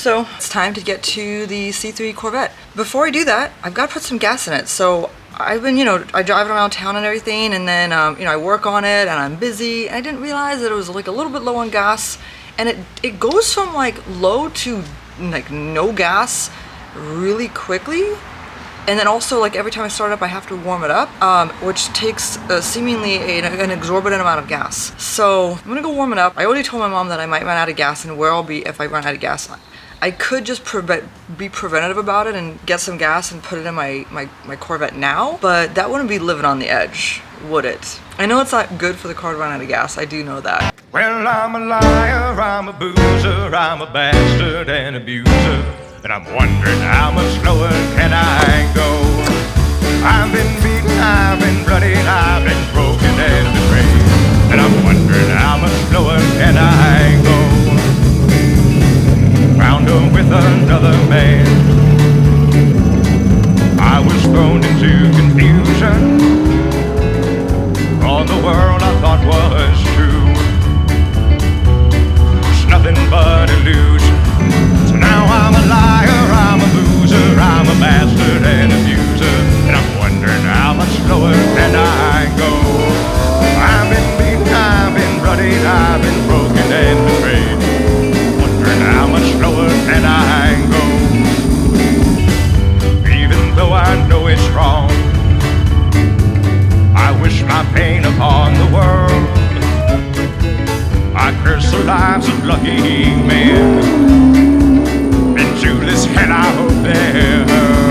so it's time to get to the C3 Corvette. Before I do that, I've got to put some gas in it. So I've been, I drive it around town and everything, and then, I work on it and I'm busy. And I didn't realize that it was like a little bit low on gas, and it goes from like low to like no gas really quickly. And then also, like, every time I start up, I have to warm it up, which takes seemingly an exorbitant amount of gas. So I'm gonna go warm it up. I already told my mom that I might run out of gas and where I'll be if I run out of gas. I could just be preventative about it and get some gas and put it in my Corvette now, but that wouldn't be living on the edge, would it? I know it's not good for the car to run out of gas. I do know that. Well, I'm a liar, I'm a boozer, I'm a bastard and abuser. And I'm wondering how much slower can I go? I've been beaten, I've been bloodied, I've been broken and betrayed. And I'm wondering how much slower can I go? Found her with another man. I was thrown into confusion. All the world I thought was true was nothing but illusion. So now I'm a liar, I'm a loser, I'm a bastard and abuser. And I'm wondering how much slower can I go? I've been beaten, I've been bloodied, I've been broken and betrayed. Wondering how much slower can I go? Even though I know it's wrong, I wish my pain upon the world. I curse the lives of lucky men. Into this hell I hope they're hurled.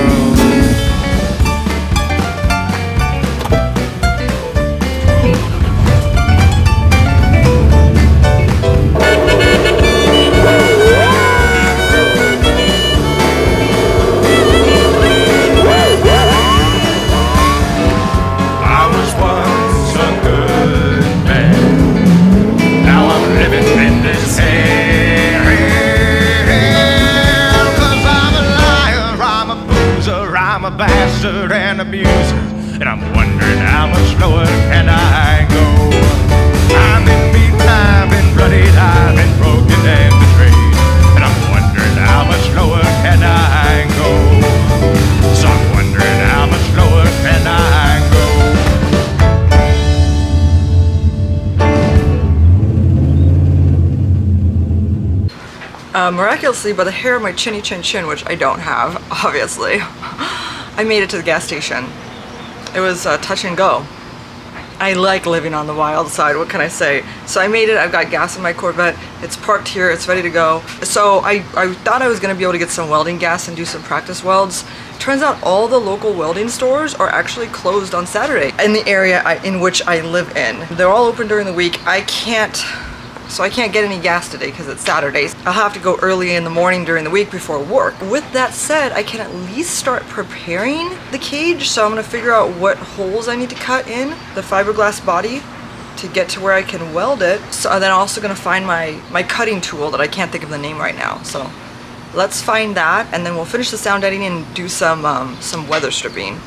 I was once a good man. Now I'm living in this hell. I'm a bastard and abuser, and I'm wondering how much slower can I go? I've been beaten, I've been bloodied, I've been broken and betrayed, and I'm wondering how much slower can I go? So I'm wondering how much slower can I go? Miraculously, by the hair of my chinny chin chin, which I don't have, obviously, I made it to the gas station. It was touch and go. I like living on the wild side, what can I say? So I made it, I've got gas in my Corvette, it's parked here, it's ready to go. So I thought I was gonna be able to get some welding gas and do some practice welds. Turns out all the local welding stores are actually closed on Saturday in the area in which I live in. They're all open during the week. I can't get any gas today because it's Saturday. I'll have to go early in the morning during the week before work. With that said, I can at least start preparing the cage. So I'm gonna figure out what holes I need to cut in the fiberglass body to get to where I can weld it. So then I'm also gonna find my cutting tool that I can't think of the name right now. So let's find that, and then we'll finish the sound editing and do some weather stripping.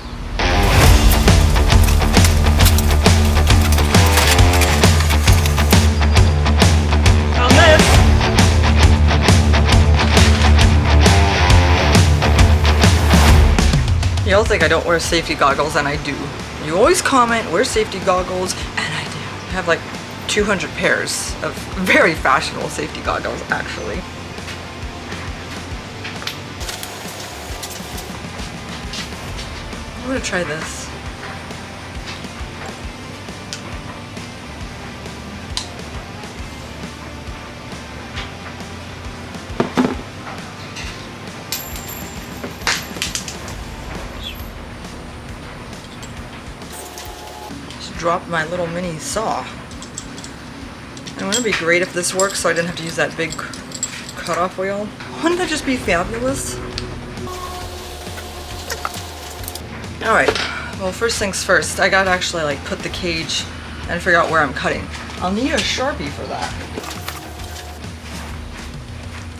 Y'all think I don't wear safety goggles, and I do. You always comment, wear safety goggles, and I do. I have like 200 pairs of very fashionable safety goggles, actually. I'm gonna try this. Dropped my little mini saw. And wouldn't it be great if this works so I didn't have to use that big cutoff wheel? Wouldn't that just be fabulous? Alright, well, first things first, I gotta actually like put the cage and figure out where I'm cutting. I'll need a Sharpie for that.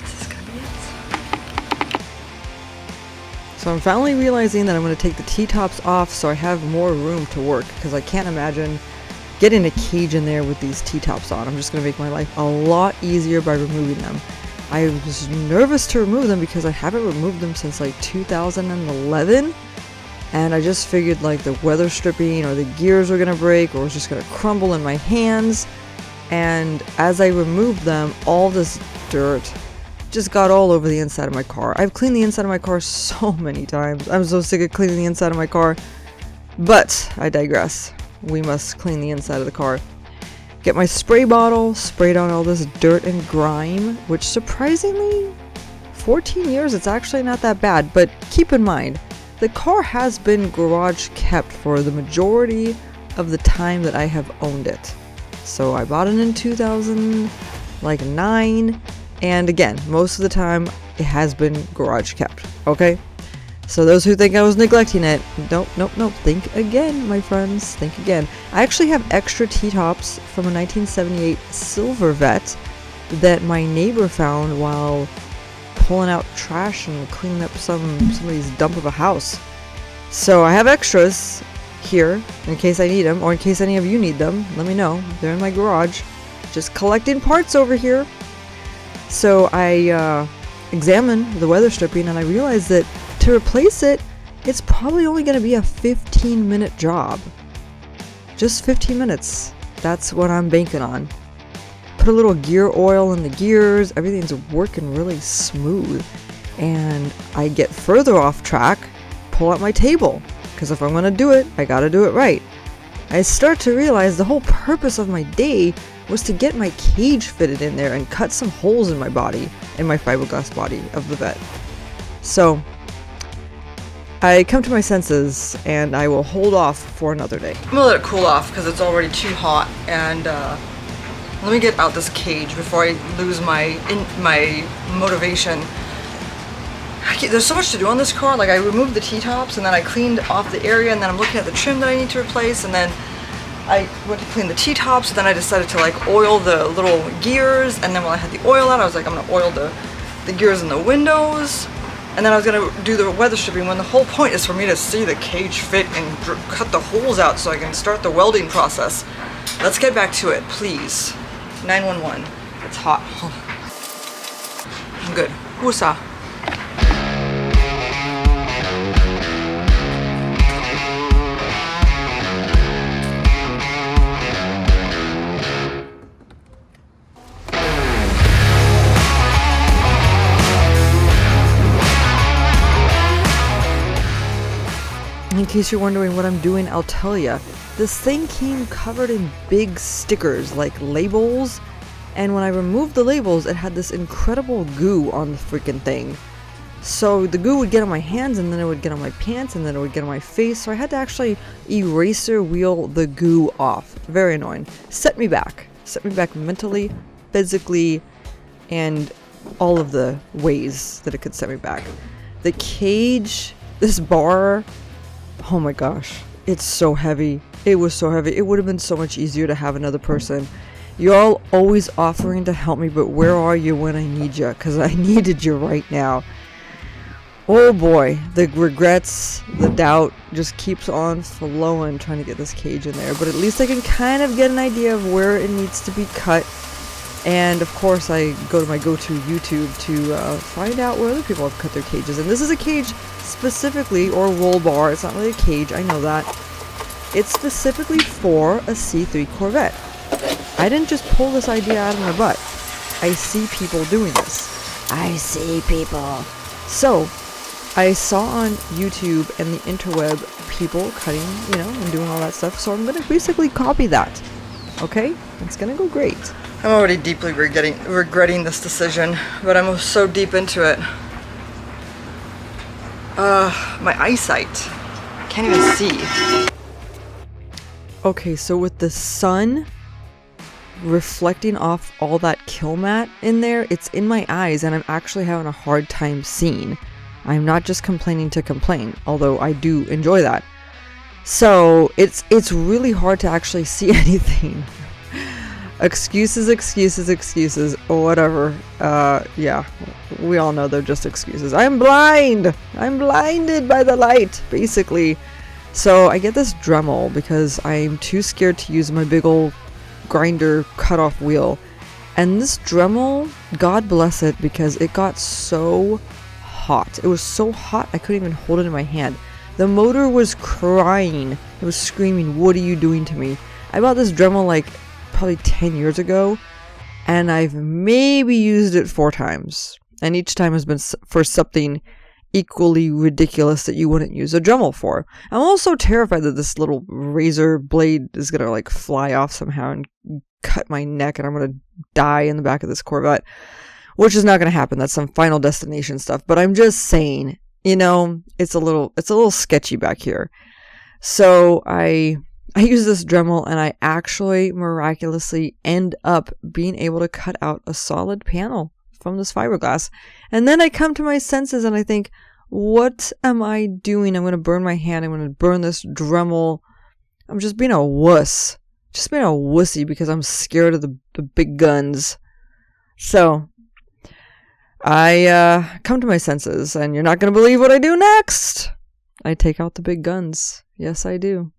Is this gonna be it? So I'm finally realizing that I'm gonna take the T-tops off so I have more room to work, because I can't imagine getting a cage in there with these T-tops on. I'm just gonna make my life a lot easier by removing them. I was nervous to remove them because I haven't removed them since like 2011, and I just figured like the weather stripping or the gears were gonna break or it was just gonna crumble in my hands. And as I removed them, all this dirt just got all over the inside of my car. I've cleaned the inside of my car so many times. I'm so sick of cleaning the inside of my car, but I digress. We must clean the inside of the car. Get my spray bottle, spray down all this dirt and grime, which surprisingly, 14 years, it's actually not that bad. But keep in mind, the car has been garage kept for the majority of the time that I have owned it. So I bought it in 2009, and again, most of the time it has been garage kept, okay? So those who think I was neglecting it, nope. Think again, my friends. Think again. I actually have extra T-tops from a 1978 Silvervette that my neighbor found while pulling out trash and cleaning up somebody's dump of a house. So I have extras here in case I need them, or in case any of you need them. Let me know. They're in my garage. Just collecting parts over here. So I examined the weather stripping and I realized that to replace it, it's probably only going to be a 15-minute job. Just 15 minutes. That's what I'm banking on. Put a little gear oil in the gears. Everything's working really smooth. And I get further off track, pull out my table. Because if I'm going to do it, I got to do it right. I start to realize the whole purpose of my day was to get my cage fitted in there and cut some holes in my body, in my fiberglass body of the Vette. So I come to my senses and I will hold off for another day. I'm gonna let it cool off because it's already too hot, and let me get out this cage before I lose my motivation. There's so much to do on this car. Like, I removed the T-tops and then I cleaned off the area, and then I'm looking at the trim that I need to replace, and then I went to clean the T-tops, and then I decided to like oil the little gears, and then when I had the oil out, I was like, I'm gonna oil the gears in the windows. And then I was gonna do the weather stripping when the whole point is for me to see the cage fit and cut the holes out so I can start the welding process. Let's get back to it, please. 911. It's hot. I'm good. Woosah. In case you're wondering what I'm doing, I'll tell ya. This thing came covered in big stickers, like labels, and when I removed the labels, it had this incredible goo on the freaking thing. So the goo would get on my hands, and then it would get on my pants, and then it would get on my face, so I had to actually eraser wheel the goo off. Very annoying. Set me back mentally, physically, and all of the ways that it could set me back. The cage, this bar, oh my gosh, it's so heavy. It was so heavy. It would have been so much easier to have another person. Y'all always offering to help me, but where are you when I need you? Because I needed you right now. Oh boy, the regrets, the doubt just keeps on flowing trying to get this cage in there. But at least I can kind of get an idea of where it needs to be cut. And of course I go to my go-to YouTube to find out where other people have cut their cages. And this is a cage specifically, or roll bar, it's not really a cage, I know that. It's specifically for a C3 Corvette. I didn't just pull this idea out of my butt. I see people doing this. I see people. So, I saw on YouTube and the interweb people cutting, and doing all that stuff, so I'm gonna basically copy that. Okay? It's gonna go great. I'm already deeply regretting this decision, but I'm so deep into it. My eyesight. Can't even see. Okay, so with the sun reflecting off all that kill mat in there, it's in my eyes and I'm actually having a hard time seeing. I'm not just complaining to complain, although I do enjoy that. So it's really hard to actually see anything. Excuses, whatever. Yeah, we all know they're just excuses. I'm blind! I'm blinded by the light, basically. So I get this Dremel because I'm too scared to use my big old grinder cutoff wheel. And this Dremel, God bless it, because it got so hot. It was so hot I couldn't even hold it in my hand. The motor was crying. It was screaming, "What are you doing to me?" I bought this Dremel like probably 10 years ago, and I've maybe used it 4 times. And each time has been for something equally ridiculous that you wouldn't use a Dremel for. I'm also terrified that this little razor blade is gonna like fly off somehow and cut my neck and I'm gonna die in the back of this Corvette, which is not gonna happen. That's some Final Destination stuff. But I'm just saying, you know, it's a little sketchy back here. So I use this Dremel and I actually miraculously end up being able to cut out a solid panel from this fiberglass. And then I come to my senses and I think, what am I doing? I'm going to burn my hand. I'm going to burn this Dremel. I'm just being a wuss. Just being a wussy because I'm scared of the big guns. So I come to my senses, and you're not going to believe what I do next. I take out the big guns. Yes, I do.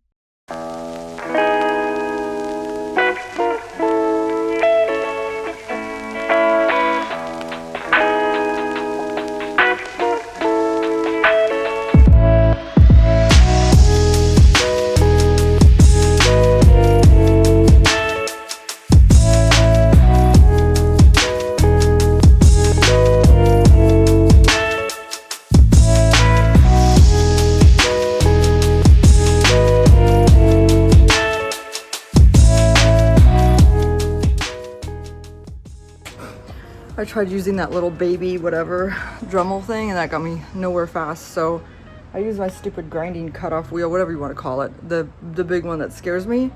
I tried using that little baby whatever Dremel thing and that got me nowhere fast, so I use my stupid grinding cutoff wheel, whatever you want to call it, the big one that scares me.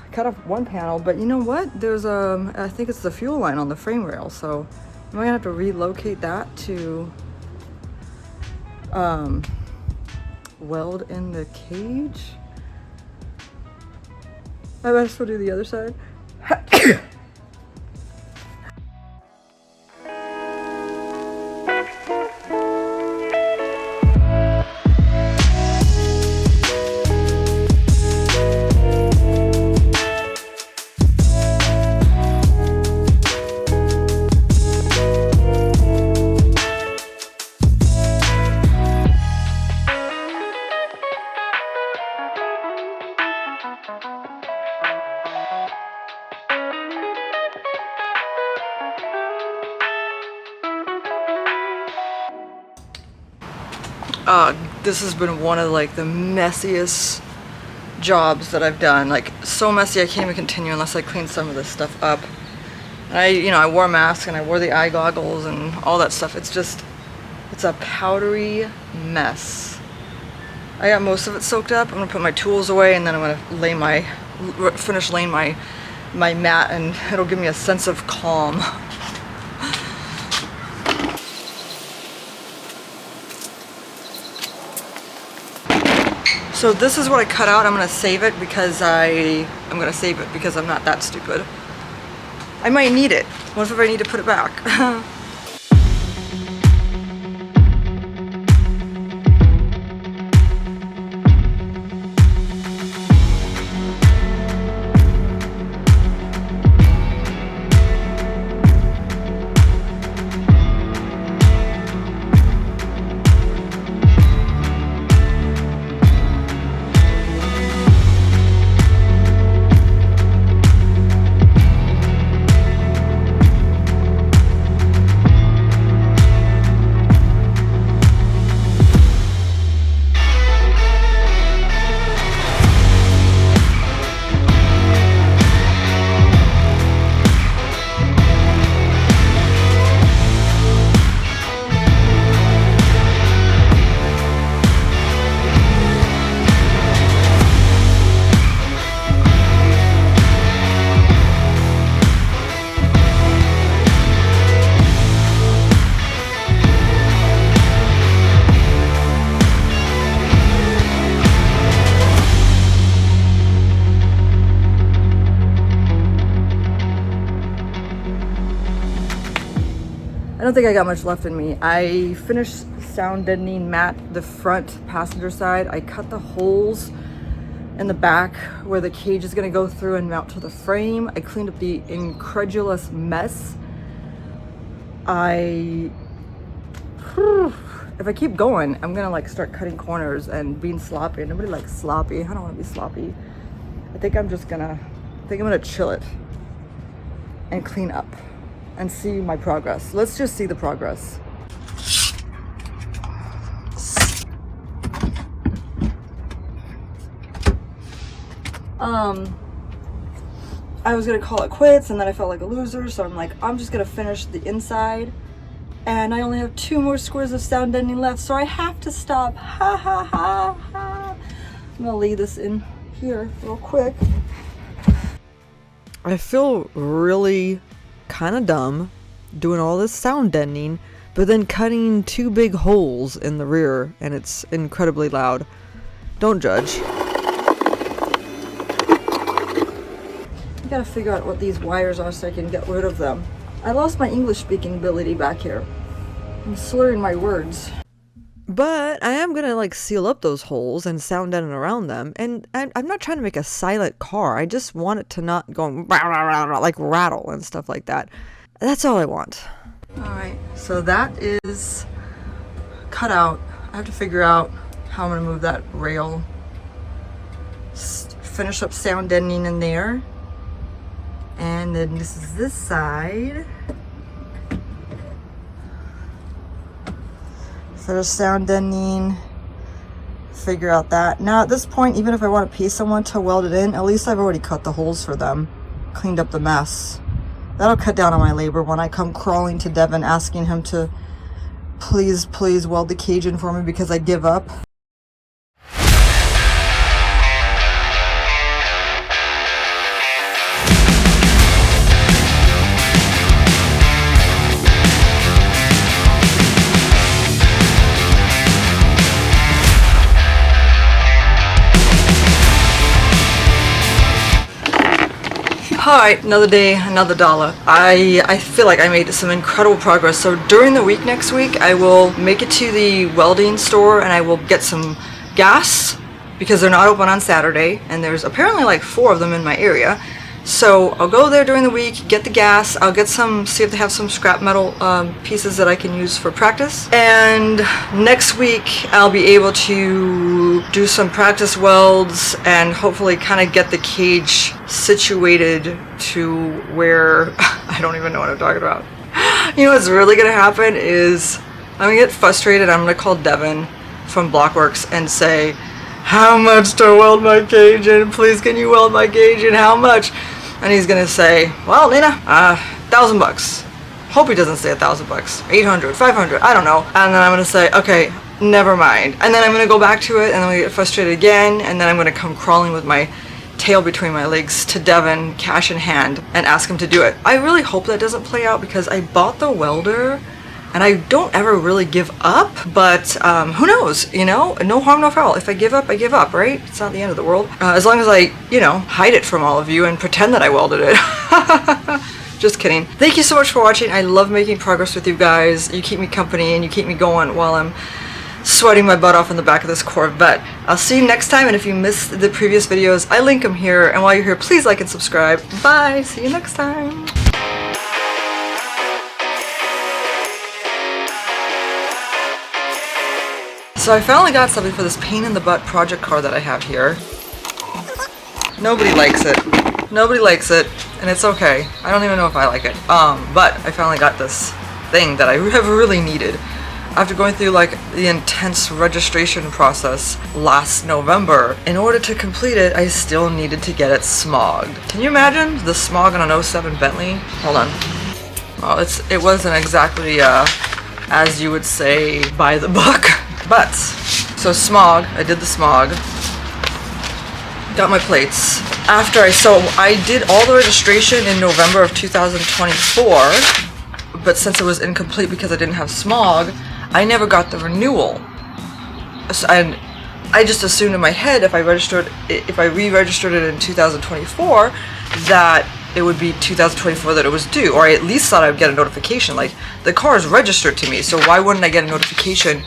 I cut off one panel, but you know what, there's I think it's the fuel line on the frame rail, so I'm gonna have to relocate that to weld in the cage. I might as well do the other side. This has been one of like the messiest jobs that I've done. Like so messy I can't even continue unless I clean some of this stuff up. And I wore a mask and I wore the eye goggles and all that stuff. It's a powdery mess. I got most of it soaked up. I'm gonna put my tools away and then I'm gonna finish laying my mat, and it'll give me a sense of calm. So this is what I cut out. I'm gonna save it because I'm not that stupid. I might need it. What if I need to put it back? I don't think I got much left in me. I finished sound deadening mat the front passenger side. I cut the holes in the back where the cage is gonna go through and mount to the frame. I cleaned up the incredulous mess. If I keep going, I'm gonna like start cutting corners and being sloppy. Nobody likes sloppy. I don't want to be sloppy. I think I'm gonna chill it and clean up and see my progress. Let's just see the progress. I was gonna call it quits, and then I felt like a loser, so I'm like, I'm just gonna finish the inside, and I only have 2 more squares of sound deadening left, so I have to stop. Ha ha ha ha. I'm gonna lay this in here real quick. I feel really kind of dumb doing all this sound deadening, but then cutting 2 big holes in the rear, and it's incredibly loud. Don't judge. I gotta figure out what these wires are so I can get rid of them. I lost my English speaking ability back here. I'm slurring my words. But I am gonna like seal up those holes and sound deaden around them. And I'm not trying to make a silent car. I just want it to not go like rattle and stuff like that. That's all I want. Alright, so that is cut out. I have to figure out how I'm gonna move that rail. Finish up sound deadening in there. And then this is this side. So there's sound deadening. Figure out that. Now at this point, even if I want to pay someone to weld it in, at least I've already cut the holes for them. Cleaned up the mess. That'll cut down on my labor when I come crawling to Devyn asking him to please weld the cage in for me because I give up. Alright, another day, another dollar. I feel like I made some incredible progress. So during the week next week, I will make it to the welding store and I will get some gas because they're not open on Saturday and there's apparently like 4 of them in my area. So I'll go there during the week, get the gas, I'll get see if they have some scrap metal pieces that I can use for practice. And next week I'll be able to do some practice welds and hopefully kind of get the cage situated to where, I don't even know what I'm talking about. You know what's really gonna happen is I'm gonna get frustrated. I'm gonna call Devyn from Blockworks and say, how much to weld my cage in? Please can you weld my cage in? How much? And he's gonna say, well, Nina, $1,000. Hope he doesn't say $1,000. 800, 500, I don't know. And then I'm gonna say, okay, never mind. And then I'm gonna go back to it and then I'm gonna get frustrated again. And then I'm gonna come crawling with my tail between my legs to Devyn, cash in hand, and ask him to do it. I really hope that doesn't play out because I bought the welder and I don't ever really give up, but who knows, you know? No harm, no foul. If I give up, right? It's not the end of the world. As long as I, you know, hide it from all of you and pretend that I welded it. Just kidding. Thank you so much for watching. I love making progress with you guys. You keep me company and you keep me going while I'm sweating my butt off in the back of this Corvette. I'll see you next time, and if you missed the previous videos, I link them here, and while you're here, please like and subscribe. Bye! See you next time! So I finally got something for this pain in the butt project car that I have here. Nobody likes it. Nobody likes it, and it's okay. I don't even know if I like it. But I finally got this thing that I have really needed. After going through like the intense registration process last November, in order to complete it, I still needed to get it smogged. Can you imagine the smog on an 07 Bentley? Hold on. Well, it wasn't exactly, as you would say, by the book. But, so smog, I did the smog, got my plates. So I did all the registration in November of 2024, but since it was incomplete because I didn't have smog, I never got the renewal. And I just assumed in my head if I re-registered it in 2024, that it would be 2024 that it was due, or I at least thought I would get a notification. Like, the car is registered to me, so why wouldn't I get a notification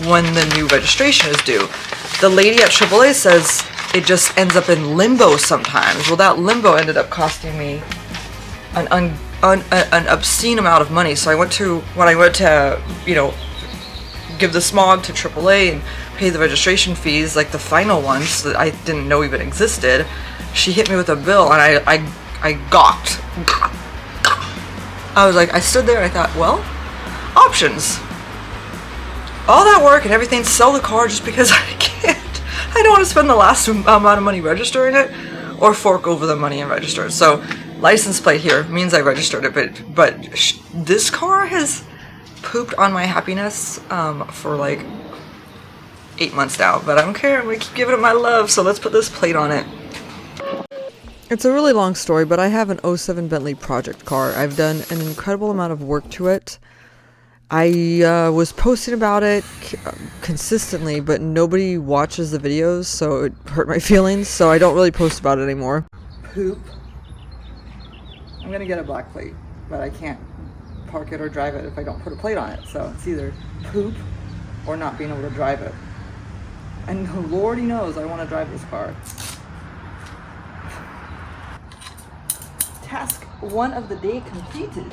when the new registration is due? The lady at AAA says it just ends up in limbo sometimes. Well, that limbo ended up costing me an obscene amount of money. So when I went to, you know, give the smog to AAA and pay the registration fees, like the final ones that I didn't know even existed, she hit me with a bill, and I gawked. I was like, I stood there and I thought, well, options. All that work and everything, sell the car just because I can't. I don't want to spend the last amount of money registering it, or fork over the money and register it. So, license plate here means I registered it, but this car has pooped on my happiness for like 8 months now. But I don't care. I'm gonna keep giving it my love. So let's put this plate on it. It's a really long story, but I have an '07 Bentley project car. I've done an incredible amount of work to it. I was posting about it consistently, but nobody watches the videos, so it hurt my feelings, so I don't really post about it anymore. Poop. I'm gonna get a black plate, but I can't park it or drive it if I don't put a plate on it, so it's either poop or not being able to drive it. And Lordy knows I want to drive this car. Task 1 of the day completed.